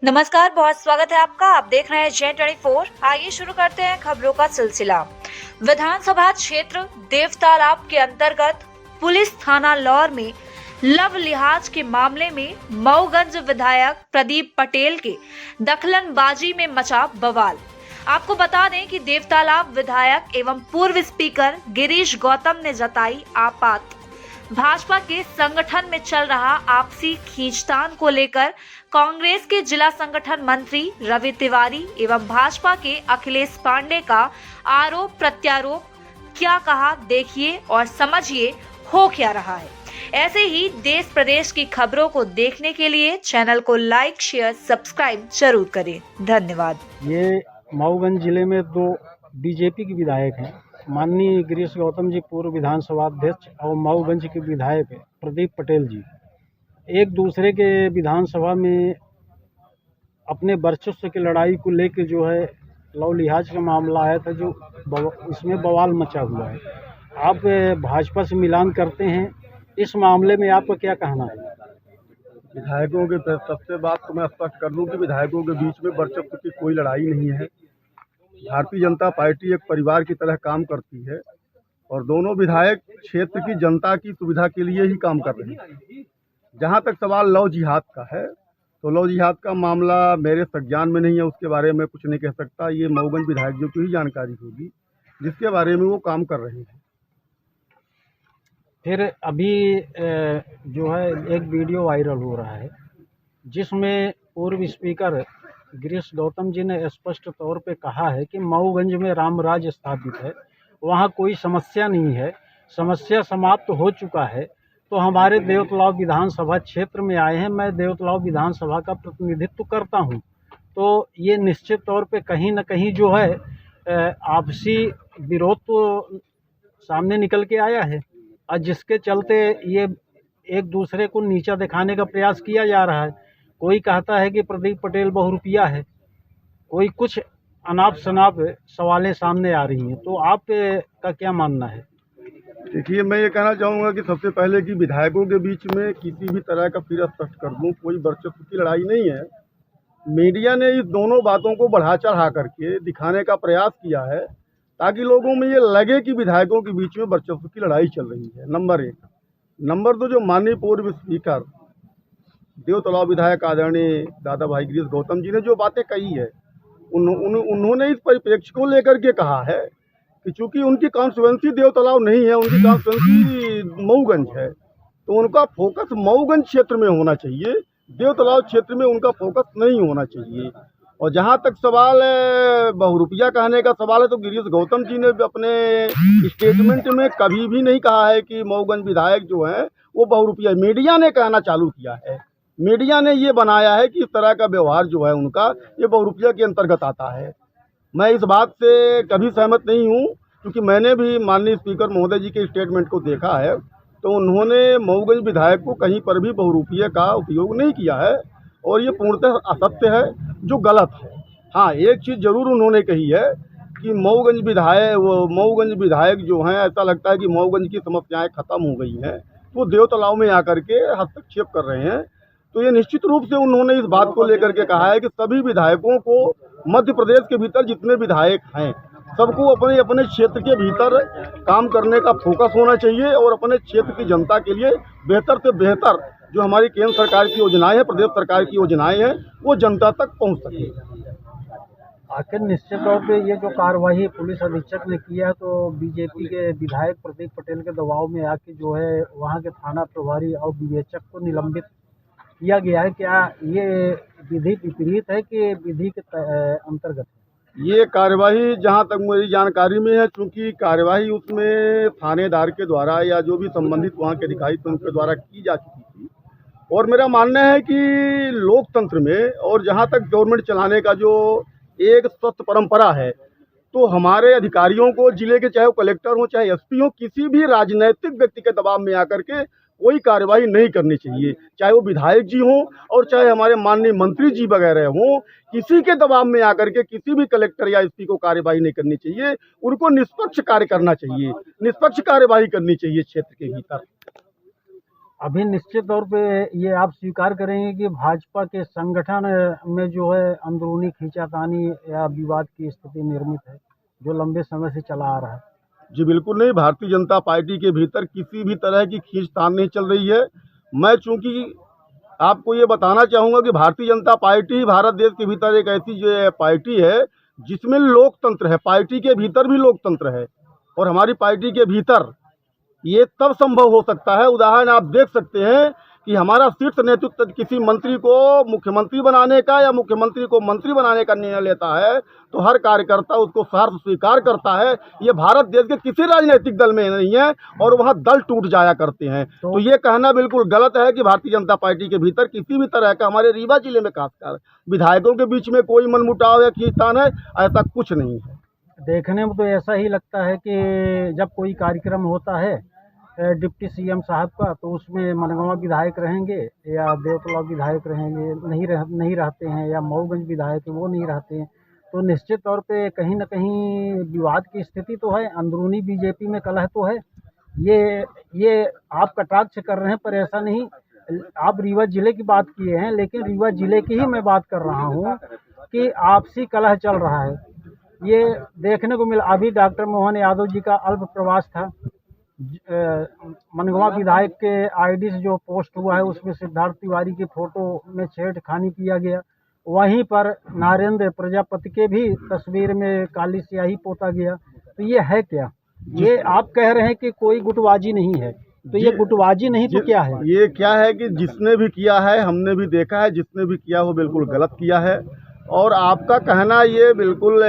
नमस्कार, बहुत स्वागत है आपका। आप देख रहे हैं J24। आइए शुरू करते हैं खबरों का सिलसिला। विधानसभा क्षेत्र देवतालाब के अंतर्गत पुलिस थाना लौर में लव लिहाज के मामले में मऊगंज विधायक प्रदीप पटेल के दखलंबाजी में मचा बवाल। आपको बता दें कि देवतालाब विधायक एवं पूर्व स्पीकर गिरीश गौतम ने जताई आपात भाजपा के संगठन में चल रहा आपसी खींचतान को लेकर कांग्रेस के जिला संगठन मंत्री रवि तिवारी एवं भाजपा के अखिलेश पांडे का आरोप प्रत्यारोप क्या कहा, देखिए और समझिए हो क्या रहा है। ऐसे ही देश प्रदेश की खबरों को देखने के लिए चैनल को लाइक, शेयर, सब्सक्राइब जरूर करें। धन्यवाद। ये मऊगंज जिले में दो बीजेपी के विधायक हैं, माननीय गिरीश गौतम जी पूर्व विधानसभा अध्यक्ष और मऊगंज के विधायक प्रदीप पटेल जी एक दूसरे के विधानसभा में अपने वर्चस्व की लड़ाई को लेकर जो है लव लिहाज का मामला आया था, जो इसमें बवाल मचा हुआ है। आप भाजपा से मिलान करते हैं, इस मामले में आपका क्या कहना है? विधायकों के सबसे बात तो मैं स्पष्ट कर दूं कि विधायकों के बीच में वर्चस्व की कोई लड़ाई नहीं है। भारतीय जनता पार्टी एक परिवार की तरह काम करती है और दोनों विधायक क्षेत्र की जनता की सुविधा के लिए ही काम कर रहे हैं। जहां तक सवाल लव जिहाद का है, तो लव जिहाद का मामला मेरे संज्ञान में नहीं है, उसके बारे में कुछ नहीं कह सकता। ये मऊगंज विधायक जो की ही जानकारी होगी जिसके बारे में वो काम कर रहे हैं। फिर अभी जो है एक वीडियो वायरल हो रहा है जिसमें पूर्व स्पीकर गिरीश गौतम जी ने स्पष्ट तौर पे कहा है कि मऊगंज में रामराज स्थापित है, वहाँ कोई समस्या नहीं है, समस्या समाप्त हो चुका है। तो हमारे देवतलाव विधानसभा क्षेत्र में आए हैं, मैं देवतलाव विधानसभा का प्रतिनिधित्व करता हूँ, तो ये निश्चित तौर पे कहीं ना कहीं जो है आपसी विरोध तो सामने निकल के आया है और जिसके चलते ये एक दूसरे को नीचा दिखाने का प्रयास किया जा रहा है। कोई कहता है कि प्रदीप पटेल बहुरूपिया है, कोई कुछ अनाप शनाप सवालें सामने आ रही हैं, तो आप का क्या मानना है? देखिए, मैं ये कहना चाहूँगा कि सबसे पहले कि विधायकों के बीच में किसी भी तरह का, फिर स्पष्ट कर दूँ, कोई वर्चस्व की लड़ाई नहीं है। मीडिया ने इस दोनों बातों को बढ़ा चढ़ा करके दिखाने का प्रयास किया है ताकि लोगों में ये लगे कि विधायकों के बीच में वर्चस्व की लड़ाई चल रही है। नंबर एक। नंबर दो, जो माननीय पूर्व स्पीकर देवतलाव विधायक आदरणीय दादा भाई गिरीश गौतम जी ने जो बातें कही है, उन्होंने इस परिप्रेक्ष्य को लेकर के कहा है कि चूंकि उनकी कॉन्स्टिट्यूएंसी देवतलाव नहीं है, उनकी कॉन्स्टिट्यूएंसी मऊगंज है, तो उनका फोकस मऊगंज क्षेत्र में होना चाहिए, देवतलाव क्षेत्र में उनका फोकस नहीं होना चाहिए। और जहां तक सवाल बहुरूपिया कहने का सवाल है, तो गिरीश गौतम जी ने अपने स्टेटमेंट में कभी भी नहीं कहा है कि मऊगंज विधायक जो है वो बहुरूपिया। मीडिया ने कहना चालू किया है, मीडिया ने ये बनाया है कि इस तरह का व्यवहार जो है उनका, ये बहुरूपिया के अंतर्गत आता है। मैं इस बात से कभी सहमत नहीं हूँ, क्योंकि मैंने भी माननीय स्पीकर महोदय जी के स्टेटमेंट को देखा है, तो उन्होंने मऊगंज विधायक को कहीं पर भी बहुरूपिये का उपयोग नहीं किया है और ये पूर्णतः असत्य है, जो गलत है। हाँ, एक चीज़ ज़रूर उन्होंने कही है कि मऊगंज विधायक जो हैं, ऐसा लगता है कि मऊगंज की समस्याएँ ख़त्म हो गई हैं, तो वो देवतलाव में आकर के हस्तक्षेप कर रहे हैं। तो ये निश्चित रूप से उन्होंने इस बात को लेकर के कहा है कि सभी विधायकों को, मध्य प्रदेश के भीतर जितने विधायक हैं, सबको अपने अपने क्षेत्र के भीतर काम करने का फोकस होना चाहिए और अपने क्षेत्र की जनता के लिए बेहतर से बेहतर जो हमारी केंद्र सरकार की योजनाएं हैं, प्रदेश सरकार की योजनाएं हैं, वो जनता तक पहुंच सके। आखिर निश्चित तौर पे ये जो कार्रवाई पुलिस अधीक्षक ने किया, तो बीजेपी के विधायक प्रदीप पटेल के दबाव में आके जो है वहाँ के थाना प्रभारी और विवेचक को निलंबित किया गया है। क्या ये विधि विपरीत है कि विधि के अंतर्गत है? ये कार्यवाही जहां तक मेरी जानकारी में है, चूंकि कार्यवाही उसमें थानेदार के द्वारा या जो भी संबंधित वहां के अधिकारी थे उनके द्वारा की जा चुकी थी, और मेरा मानना है कि लोकतंत्र में और जहां तक गवर्नमेंट चलाने का जो एक स्वस्थ परंपरा है, तो हमारे अधिकारियों को, जिले के चाहे वो कलेक्टर हो चाहे एसपी हो, किसी भी राजनीतिक व्यक्ति के दबाव में आकर के कोई कार्रवाई नहीं करनी चाहिए, चाहे वो विधायक जी हों और चाहे हमारे माननीय मंत्री जी वगैरह हों। किसी के दबाव में आकर के किसी भी कलेक्टर या एसपी को कार्रवाई नहीं करनी चाहिए। उनको निष्पक्ष कार्य करना चाहिए, निष्पक्ष कार्यवाही करनी चाहिए क्षेत्र के भीतर। अभी निश्चित तौर पे ये आप स्वीकार करेंगे कि भाजपा के संगठन में जो है अंदरूनी खींचातानी या विवाद की स्थिति निर्मित है, जो लंबे समय से चला आ रहा है। जी बिल्कुल नहीं, भारतीय जनता पार्टी के भीतर किसी भी तरह की खींचतान नहीं चल रही है। मैं चूंकि आपको ये बताना चाहूँगा कि भारतीय जनता पार्टी भारत देश के भीतर एक ऐसी जो पार्टी है जिसमें लोकतंत्र है, पार्टी के भीतर भी लोकतंत्र है। और हमारी पार्टी के भीतर ये तब संभव हो सकता है, उदाहरण आप देख सकते हैं कि हमारा शीर्ष नेतृत्व किसी मंत्री को मुख्यमंत्री बनाने का या मुख्यमंत्री को मंत्री बनाने का निर्णय लेता है तो हर कार्यकर्ता उसको सहर्ष स्वीकार करता है। ये भारत देश के किसी राजनीतिक दल में नहीं है और वहाँ दल टूट जाया करते हैं। तो ये कहना बिल्कुल गलत है कि भारतीय जनता पार्टी के भीतर किसी भी तरह का, हमारे रीवा जिले में खासकर विधायकों के बीच में कोई मनमुटाव या खींचतान है, ऐसा कुछ नहीं है। देखने में तो ऐसा ही लगता है कि जब कोई कार्यक्रम होता है डिप्टी सीएम साहब का, तो उसमें मनगवा विधायक रहेंगे या देवतलाव विधायक रहेंगे, नहीं रहते हैं, या मऊगंज विधायक वो नहीं रहते हैं, तो निश्चित तौर पे कहीं ना कहीं विवाद की स्थिति तो है, अंदरूनी बीजेपी में कलह तो है। ये आप कटाक्ष कर रहे हैं, पर ऐसा नहीं। आप रीवा जिले की बात किए हैं, लेकिन रीवा जिले की ही मैं बात कर रहा हूँ कि आपसी कलह चल रहा है। ये देखने को मिला। अभी डॉक्टर मोहन यादव जी का अल्प प्रवास था, मनगवा विधायक के आईडी से जो पोस्ट हुआ है उसमें सिद्धार्थ तिवारी की फोटो में छेड़खानी किया गया। वहीं पर नरेंद्र प्रजापति के भी तस्वीर में काली स्याही पोता गया। तो ये है क्या? ये आप कह रहे हैं कि कोई गुटबाजी नहीं है, तो ये गुटबाजी नहीं तो क्या है? ये क्या है कि जिसने भी किया है, हमने भी देखा है, जिसने भी किया वो बिल्कुल गलत किया है। और आपका कहना ये बिल्कुल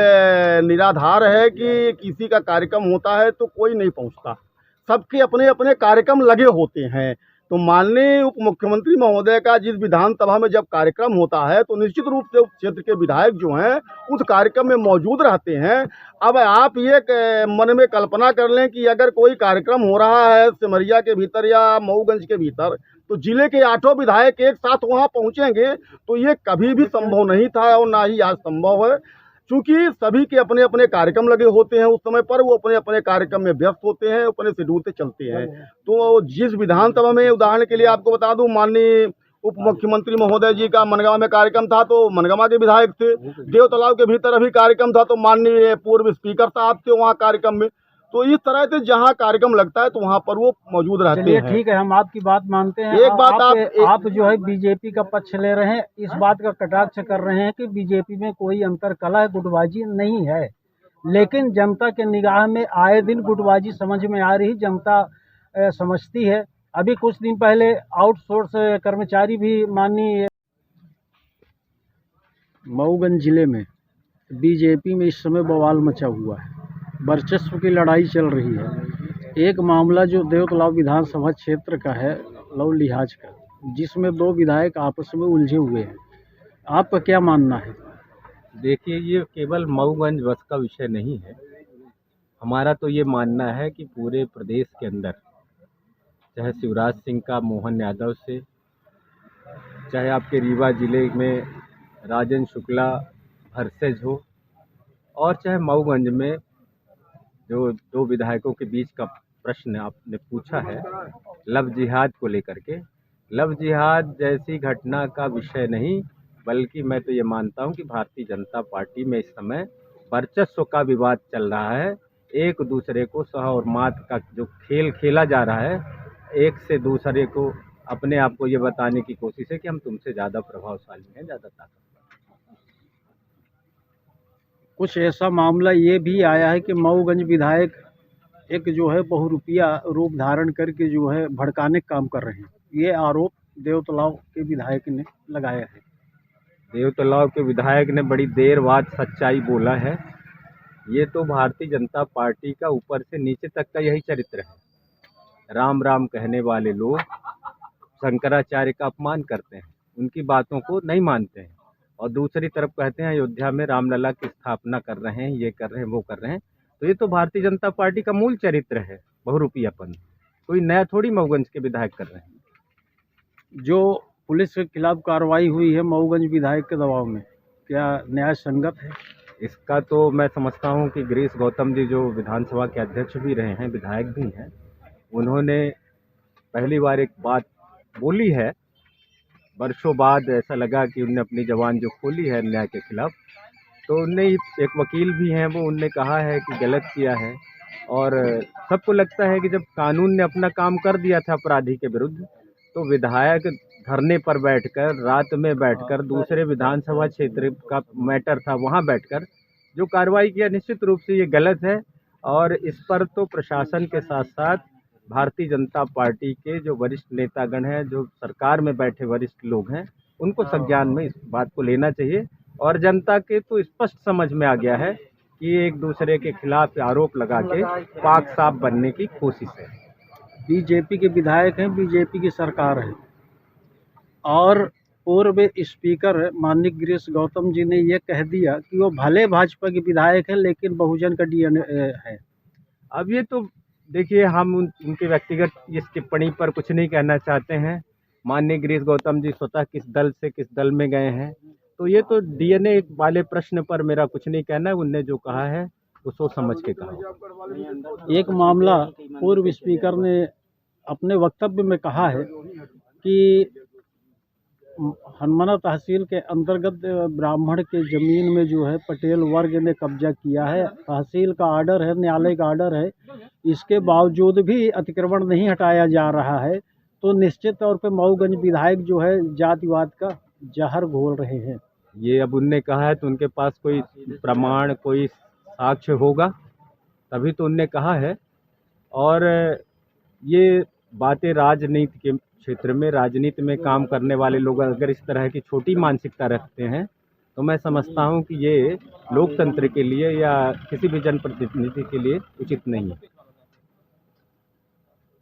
निराधार है कि किसी का कार्यक्रम होता है तो कोई नहीं पहुंचता, सबके अपने अपने कार्यक्रम लगे होते हैं। तो माननीय उप मुख्यमंत्री महोदय का जिस विधानसभा में जब कार्यक्रम होता है तो निश्चित रूप से उस क्षेत्र के विधायक जो हैं उस कार्यक्रम में मौजूद रहते हैं। अब आप ये मन में कल्पना कर लें कि अगर कोई कार्यक्रम हो रहा है सिमरिया के भीतर या मऊगंज के भीतर, तो जिले के 8 विधायक एक साथ वहां पहुंचेंगे, तो ये कभी भी संभव नहीं था और ना ही आज संभव है। चूँकि सभी के अपने अपने कार्यक्रम लगे होते हैं, उस समय पर वो अपने अपने कार्यक्रम में व्यस्त होते हैं, अपने शेड्यूल से चलते हैं। तो जिस विधानसभा में, उदाहरण के लिए आपको बता दूं, माननीय उप मुख्यमंत्री महोदय जी का मनगांव में कार्यक्रम था तो मनगांव के विधायक थे। देवतलाव के भीतर अभी कार्यक्रम था तो माननीय पूर्व स्पीकर साहब थे वहाँ कार्यक्रम में। तो इस तरह से जहाँ कार्यक्रम लगता है तो वहाँ पर वो मौजूद रहते हैं। ठीक है, हम आपकी बात मानते हैं। एक बात आप जो है बीजेपी का पक्ष ले रहे हैं, इस बात का कटाक्ष कर रहे हैं कि बीजेपी में कोई अंतर कलह गुटबाजी नहीं है, लेकिन जनता के निगाह में आए दिन गुटबाजी समझ में आ रही, जनता समझती है। अभी कुछ दिन पहले आउटसोर्स कर्मचारी भी माननीय मऊगंज जिले में बीजेपी में इस समय बवाल मचा हुआ है, वर्चस्व की लड़ाई चल रही है। एक मामला जो देवतलाव विधानसभा क्षेत्र का है, लव लिहाज का, जिसमें 2 विधायक आपस में उलझे हुए हैं। आपका क्या मानना है? देखिए, ये केवल मऊगंज बस का विषय नहीं है। हमारा तो ये मानना है कि पूरे प्रदेश के अंदर, चाहे शिवराज सिंह का मोहन यादव से, चाहे आपके रीवा जिले में राजन शुक्ला भरसेज हो, और चाहे मऊगंज में जो 2 विधायकों के बीच का प्रश्न आपने पूछा है लव जिहाद को लेकर के, लव जिहाद जैसी घटना का विषय नहीं, बल्कि मैं तो ये मानता हूँ कि भारतीय जनता पार्टी में इस समय वर्चस्व का विवाद चल रहा है। एक दूसरे को सह और मात का जो खेल खेला जा रहा है, एक से दूसरे को अपने आप को ये बताने की कोशिश है कि हम तुमसे ज़्यादा प्रभावशाली हैं, ज़्यादा ताकतवर। कुछ ऐसा मामला ये भी आया है कि मऊगंज विधायक एक जो है बहुरूपिया रूप धारण करके जो है भड़काने का काम कर रहे हैं। ये आरोप देवतलाव के विधायक ने लगाया है। देवतलाव के विधायक ने बड़ी देर बाद सच्चाई बोला है। ये तो भारतीय जनता पार्टी का ऊपर से नीचे तक का यही चरित्र है। राम राम कहने वाले लोग शंकराचार्य का अपमान करते हैं, उनकी बातों को नहीं मानते हैं, और दूसरी तरफ कहते हैं अयोध्या में रामलला की स्थापना कर रहे हैं, ये कर रहे हैं, वो कर रहे हैं। तो ये तो भारतीय जनता पार्टी का मूल चरित्र है, बहुरूपियापन। कोई नया थोड़ी मऊगंज के विधायक कर रहे हैं। जो पुलिस के खिलाफ कार्रवाई हुई है मऊगंज विधायक के दबाव में, क्या न्याय संगत है? इसका तो मैं समझता हूँ कि गिरीश गौतम जी जो विधानसभा के अध्यक्ष भी रहे हैं, विधायक भी हैं, उन्होंने पहली बार एक बात बोली है, वर्षों बाद ऐसा लगा कि उनने अपनी ज़बान जो खोली है अन्याय के खिलाफ, तो उनने एक वकील भी हैं, वो उनने कहा है कि गलत किया है। और सबको लगता है कि जब कानून ने अपना काम कर दिया था अपराधी के विरुद्ध, तो विधायक धरने पर बैठकर, रात में बैठकर, दूसरे विधानसभा क्षेत्र का मैटर था वहाँ बैठकर जो कार्रवाई किया, निश्चित रूप से ये गलत है। और इस पर तो प्रशासन के साथ साथ भारतीय जनता पार्टी के जो वरिष्ठ नेतागण हैं, जो सरकार में बैठे वरिष्ठ लोग हैं, उनको संज्ञान में इस बात को लेना चाहिए। और जनता के तो स्पष्ट समझ में आ गया है कि ये एक दूसरे के खिलाफ आरोप लगा के पाक साफ बनने की कोशिश है। बीजेपी के विधायक हैं, बीजेपी की सरकार है, और पूर्व स्पीकर माननीय गिरीश गौतम जी ने ये कह दिया कि वो भले भाजपा के विधायक हैं लेकिन बहुजन का डीएनए है। अब ये तो देखिए, हम उनके व्यक्तिगत इस टिप्पणी पर कुछ नहीं कहना चाहते हैं। माननीय गिरीश गौतम जी स्वतः किस दल से किस दल में गए हैं, तो ये तो डीएनए वाले प्रश्न पर मेरा कुछ नहीं कहना है। उनने जो कहा है वो सोच समझ के कहा। एक मामला पूर्व स्पीकर ने अपने वक्तव्य में कहा है कि हनुमाना तहसील के अंतर्गत ब्राह्मण के ज़मीन में जो है पटेल वर्ग ने कब्जा किया है। तहसील का आर्डर है, न्यायालय का आर्डर है, इसके बावजूद भी अतिक्रमण नहीं हटाया जा रहा है। तो निश्चित तौर पे मऊगंज विधायक जो है जातिवाद का जहर घोल रहे हैं। ये अब उनने कहा है तो उनके पास कोई प्रमाण, कोई साक्ष्य होगा, तभी तो उनने कहा है। और ये बातें राजनीति के क्षेत्र में, राजनीति में काम करने वाले लोग अगर इस तरह की छोटी मानसिकता रखते हैं, तो मैं समझता हूं कि ये लोकतंत्र के लिए या किसी भी जनप्रतिनिधि के लिए उचित नहीं है।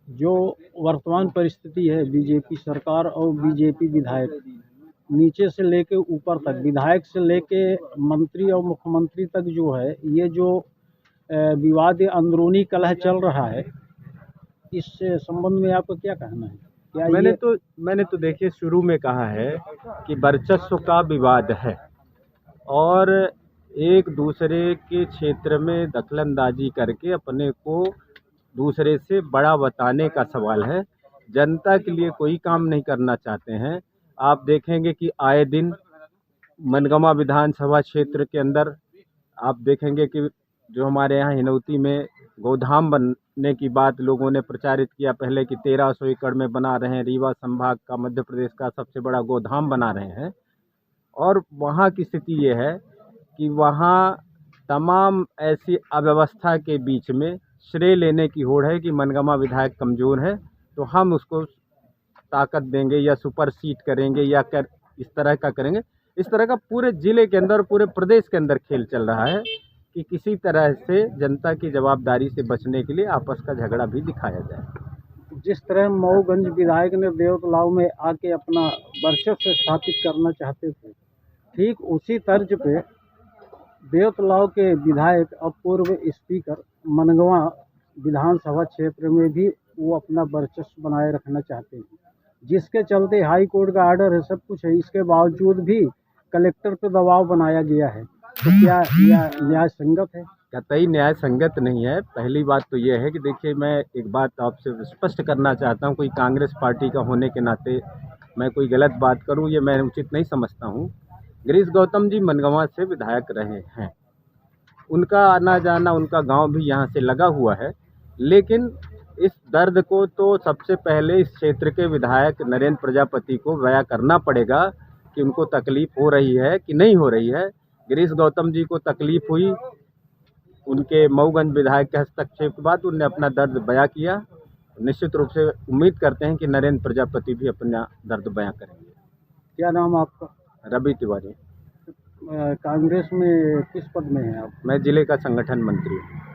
जो वर्तमान परिस्थिति है, बीजेपी सरकार और बीजेपी विधायक नीचे से लेके ऊपर तक, विधायक से लेके मंत्री और मुख्यमंत्री तक जो है, ये जो विवाद अंदरूनी कलह चल रहा है, इस संबंध में आपको क्या कहना है? क्या मैंने तो देखिए शुरू में कहा है कि वर्चस्व का विवाद है और एक दूसरे के क्षेत्र में दखलंदाजी करके अपने को दूसरे से बड़ा बताने का सवाल है। जनता के लिए कोई काम नहीं करना चाहते हैं। आप देखेंगे कि आए दिन मनगमा विधानसभा क्षेत्र के अंदर आप देखेंगे कि जो हमारे यहाँ हिनौती में गोधाम बनने की बात लोगों ने प्रचारित किया पहले कि 1300 एकड़ में बना रहे हैं, रीवा संभाग का, मध्य प्रदेश का सबसे बड़ा गोधाम बना रहे हैं। और वहाँ की स्थिति ये है कि वहाँ तमाम ऐसी अव्यवस्था के बीच में श्रेय लेने की होड़ है कि मनगमा विधायक कमज़ोर है तो हम उसको ताकत देंगे या सुपरसीड करेंगे या इस तरह का करेंगे। इस तरह का पूरे ज़िले के अंदर, पूरे प्रदेश के अंदर खेल चल रहा है कि किसी तरह से जनता की जवाबदारी से बचने के लिए आपस का झगड़ा भी दिखाया जाए। जिस तरह मऊगंज विधायक ने देवतलाव में आके अपना वर्चस्व स्थापित करना चाहते थे, ठीक उसी तर्ज पे देवतलाव के विधायक और पूर्व स्पीकर मनगवा विधानसभा क्षेत्र में भी वो अपना वर्चस्व बनाए रखना चाहते हैं, जिसके चलते हाई कोर्ट का आर्डर है, सब कुछ है, इसके बावजूद भी कलेक्टर पर दबाव बनाया गया है। तो क्या यह न्याय संगत है? कतई न्याय संगत नहीं है। पहली बात तो ये है कि देखिए, मैं एक बात आपसे स्पष्ट करना चाहता हूँ, कोई कांग्रेस पार्टी का होने के नाते मैं कोई गलत बात करूँ ये मैं उचित नहीं समझता हूँ। गिरीश गौतम जी मनगवा से विधायक रहे हैं, उनका आना जाना, उनका गांव भी यहाँ से लगा हुआ है, लेकिन इस दर्द को तो सबसे पहले इस क्षेत्र के विधायक नरेंद्र प्रजापति को बयां करना पड़ेगा कि उनको तकलीफ़ हो रही है कि नहीं हो रही है। गिरीश गौतम जी को तकलीफ़ हुई, उनके मऊगंज विधायक के हस्तक्षेप के बाद उन्होंने अपना दर्द बयां किया। निश्चित रूप से उम्मीद करते हैं कि नरेंद्र प्रजापति भी अपना दर्द बयां करेंगे। क्या नाम आपका? रवि तिवारी। कांग्रेस में किस पद में हैं आप? मैं जिले का संगठन मंत्री हूँ।